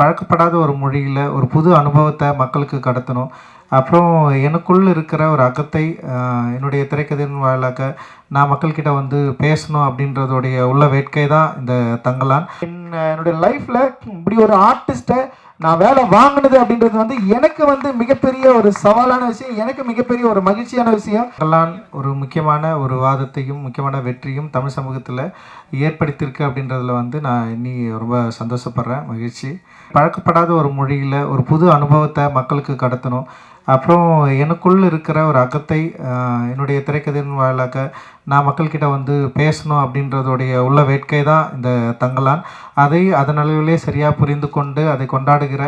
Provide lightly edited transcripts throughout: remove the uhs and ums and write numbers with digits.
பழக்கப்படாத ஒரு மொழியில ஒரு புது அனுபவத்த மக்களுக்கு கடத்தணும். அப்புறம் எனக்குள்ள இருக்கிற ஒரு அகத்தை என்னுடைய திரைக்கதையின் வாயிலாக நான் மக்கள்கிட்ட வந்து பேசணும் அப்படின்றதோடைய உள்ள வேட்கை தான் இந்த தங்கலான். என்னுடைய லைஃப்ல இப்படி ஒரு ஆர்டிஸ்ட்டை நான் வேலை வாங்கினது அப்படின்றது வந்து எனக்கு வந்து மிகப்பெரிய ஒரு சவாலான விஷயம், எனக்கு மிகப்பெரிய ஒரு மகிழ்ச்சியான விஷயம். தங்கலான் ஒரு முக்கியமான ஒரு வாதத்தையும் முக்கியமான வெற்றியும் தமிழ் சமூகத்தில் ஏற்படுத்தியிருக்கு அப்படின்றதுல வந்து நான் இன்னி ரொம்ப சந்தோஷப்படுறேன், மகிழ்ச்சி. பழக்கப்படாத ஒரு மொழியில் ஒரு புது அனுபவத்தை மக்களுக்கு கடத்தணும். அப்புறம் எனக்குள்ள இருக்கிற ஒரு அகத்தை என்னுடைய திரைக்கதையின் வாயிலாக நான் மக்கள்கிட்ட வந்து பேசணும் அப்படின்றதோடைய உள்ள வேட்கை தான் இந்த தங்கலான். அதன் அளவிலே சரியாக புரிந்து கொண்டு அதை கொண்டாடுகிற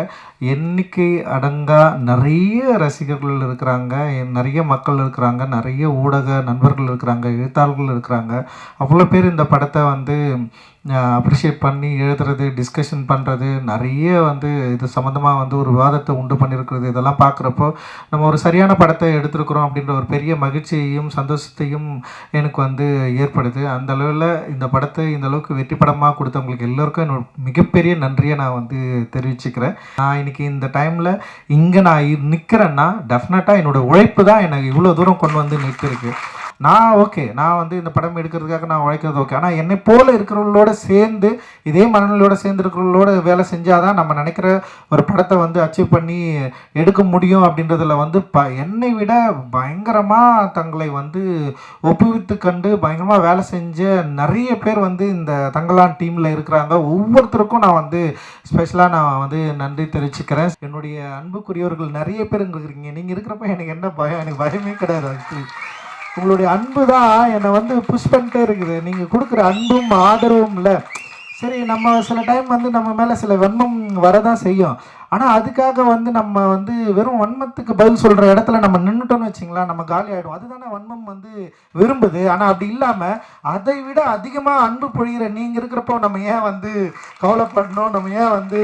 எண்ணிக்கை அடங்கா நிறைய ரசிகர்கள் இருக்கிறாங்க, நிறைய மக்கள் இருக்கிறாங்க, நிறைய ஊடக நண்பர்கள் இருக்கிறாங்க, எழுத்தாளர்கள் இருக்கிறாங்க. அவ்வளோ பேர் இந்த படத்தை வந்து அப்ரிஷியேட் பண்ணி எழுதுறது, டிஸ்கஷன் பண்ணுறது, நிறைய வந்து இது சம்மந்தமாக வந்து ஒரு விவாதத்தை உண்டு பண்ணியிருக்கிறது. இதெல்லாம் பார்க்குறப்போ நம்ம ஒரு சரியான படத்தை எடுத்திருக்கிறோம் அப்படின்ற ஒரு பெரிய மகிழ்ச்சியையும் சந்தோஷத்தையும் எனக்கு வந்து ஏற்படுது. அந்த அளவில் இந்த படத்தை இந்த அளவுக்கு வெற்றி படமாக கொடுத்தவங்களுக்கு எல்லோருக்கும் என்னோட மிகப்பெரிய நன்றியை நான் வந்து தெரிவிச்சுக்கிறேன். நான் இன்றைக்கி இந்த டைமில் இங்கே நான் நிற்கிறேன்னா டெஃபினட்டாக என்னோடய உழைப்பு தான் எனக்கு இவ்வளோ தூரம் கொண்டு வந்து நிற்கிருக்கு. நான் வந்து இந்த படம் எடுக்கிறதுக்காக நான் உழைக்கிறது ஓகே. ஆனால் என்னை போல் இருக்கிறவங்களோட சேர்ந்து இதே மனநிலையோடு சேர்ந்து இருக்கிறவங்களோட வேலை செஞ்சால் தான் நம்ம நினைக்கிற ஒரு படத்தை வந்து அச்சீவ் பண்ணி எடுக்க முடியும் அப்படின்றதில் வந்து என்னை விட பயங்கரமாக தங்களை வந்து ஒப்புவித்து கண்டு பயங்கரமாக வேலை செஞ்ச நிறைய பேர் வந்து இந்த தங்கலான் டீமில் இருக்கிறாங்க. ஒவ்வொருத்தருக்கும் நான் வந்து ஸ்பெஷலாக நான் வந்து நன்றி தெரிவிச்சுக்கிறேன். என்னுடைய அன்புக்குரியவர்கள் நிறைய பேர் இருக்கிறீங்க. நீங்கள் இருக்கிறப்ப எனக்கு என்ன பயம், எனக்கு பயமே கிடையாது. ஆக்சுவலி உங்களுடைய அன்பு தான் என்னை வந்து புஷ் பண்ணிட்டே இருக்குது. நீங்கள் கொடுக்குற அன்பும் ஆதரவும் இல்லை. சரி, நம்ம சில டைம் வந்து நம்ம மேலே சில வன்மம் வரதான் செய்யும். ஆனால் அதுக்காக வந்து நம்ம வந்து வெறும் வன்மத்துக்கு பதில் சொல்கிற இடத்துல நம்ம நின்றுட்டோன்னு வச்சிங்களா, நம்ம காலி ஆகிடும். அதுதானே வன்மம் வந்து விரும்புது. ஆனால் அப்படி இல்லாமல் அதை விட அதிகமாக அன்பு பொழிகிற நீங்கள் இருக்கிறப்போ நம்ம ஏன் வந்து கவலைப்படணும், நம்ம ஏன் வந்து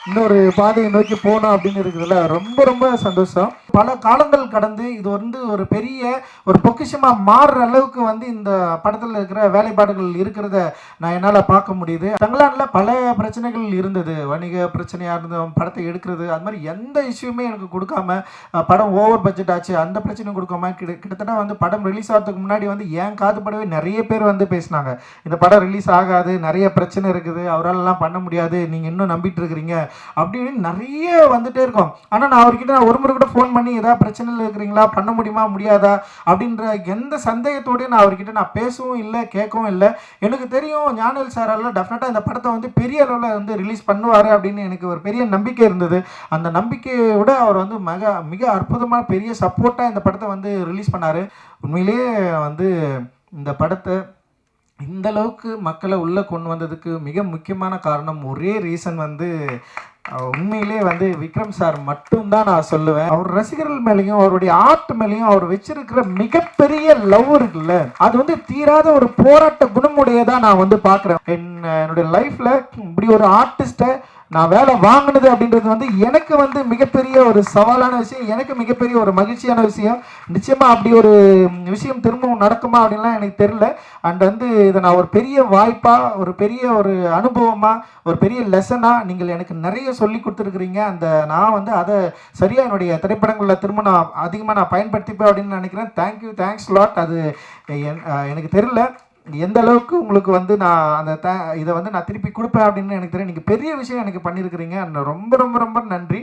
இன்னொரு பாதையை நோக்கி போகணும் அப்படின்னு இருக்குதுல்ல. ரொம்ப ரொம்ப சந்தோஷம். பல காலங்கள் கடந்து இது வந்து ஒரு பெரிய ஒரு பொக்கிஷமாக மாறுற அளவுக்கு வந்து இந்த படத்தில் இருக்கிற வேலைப்பாடுகள் இருக்கிறத நான் என்னால் பார்க்க முடியுது. தங்கலானில் பல பிரச்சனைகள் இருந்தது, வணிக பிரச்சனையாக இருந்த படத்தை எடுக்கிறது, அது மாதிரி எந்த இஷ்யூமே எனக்கு கொடுக்காம படம் ஓவர் பட்ஜெட் ஆச்சு அந்த பிரச்சனையும் கொடுக்காம கிட்டத்தட்ட வந்து படம் ரிலீஸ் ஆகிறதுக்கு முன்னாடி வந்து ஏன் காதுபடவே நிறைய பேர் வந்து பேசினாங்க, இந்த படம் ரிலீஸ் ஆகாது, நிறைய பிரச்சனை இருக்குது, அவராலலாம் பண்ண முடியாது, நீங்கள் இன்னும் நம்பிட்டு இருக்கிறீங்க அப்படின்னு நிறைய வந்துட்டே இருக்கும். ஆனால் நான் அவர்கிட்ட ஒரு முறை கூட ஃபோன் பண்ணி ஏதாவது பிரச்சனையில் இருக்கிறீங்களா, பண்ண முடியுமா முடியாதா அப்படின்ற எந்த சந்தேகத்தோடய நான் அவர்கிட்ட நான் பேசவும் இல்லை, கேட்கவும் இல்லை. எனக்கு தெரியும் ஞானவேல் சாரால் டெஃபினட்டாக இந்த படத்தை வந்து பெரிய அளவில் வந்து ரிலீஸ் பண்ணுவார் அப்படின்னு எனக்கு ஒரு பெரிய நம்பிக்கை இருந்தது. அந்த நம்பிக்கையை விட அவர் வந்து மிக அற்புதமான பெரிய சப்போர்ட்டாக இந்த படத்தை வந்து ரிலீஸ் பண்ணார். உண்மையிலேயே வந்து இந்த படத்தை இந்த அளவுக்கு மக்களை உள்ளே கொண்டு வந்ததுக்கு மிக முக்கியமான காரணம், ஒரே ரீசன் வந்து உண்மையிலே வந்து விக்ரம் சார் மட்டும்தான் நான் சொல்லுவேன். அவர் ரசிகர்கள் மேலேயும் அவருடைய ஆர்ட் மேலேயும் அவர் வச்சிருக்கிற மிகப்பெரிய லவ் இருக்குல்ல, அது வந்து தீராத ஒரு போராட்ட குணமுடையதான் நான் வந்து பார்க்குறேன். என்னுடைய லைஃப்பில் இப்படி ஒரு ஆர்டிஸ்ட்டை நான் வேலை வாங்கினது அப்படின்றது வந்து எனக்கு வந்து மிகப்பெரிய ஒரு சவாலான விஷயம், எனக்கு மிகப்பெரிய ஒரு மகிழ்ச்சியான விஷயம். நிச்சயமாக அப்படி ஒரு விஷயம் திரும்பவும் நடக்குமா அப்படின்லாம் எனக்கு தெரியல. அண்ட் வந்து இதை நான் ஒரு பெரிய வாய்ப்பாக, ஒரு பெரிய ஒரு அனுபவமாக, ஒரு பெரிய லெசனாக நீங்கள் எனக்கு நிறைய சொல்லி கொடுத்துருக்குறீங்க. நான் வந்து அதை சரியாக என்னுடைய திரைப்படங்களில் திரும்ப நான் அதிகமாக பயன்படுத்திப்பேன் அப்படின்னு நினைக்கிறேன். Thank you, thanks lot. அது எனக்கு தெரியல எந்த அளவுக்கு உங்களுக்கு வந்து நான் இதை வந்து நான் திருப்பி கொடுப்பேன் அப்படின்னு எனக்கு தெரியும். நீங்கள் பெரிய விஷயம் எனக்கு பண்ணியிருக்கிறீங்க. ரொம்ப ரொம்ப ரொம்ப நன்றி.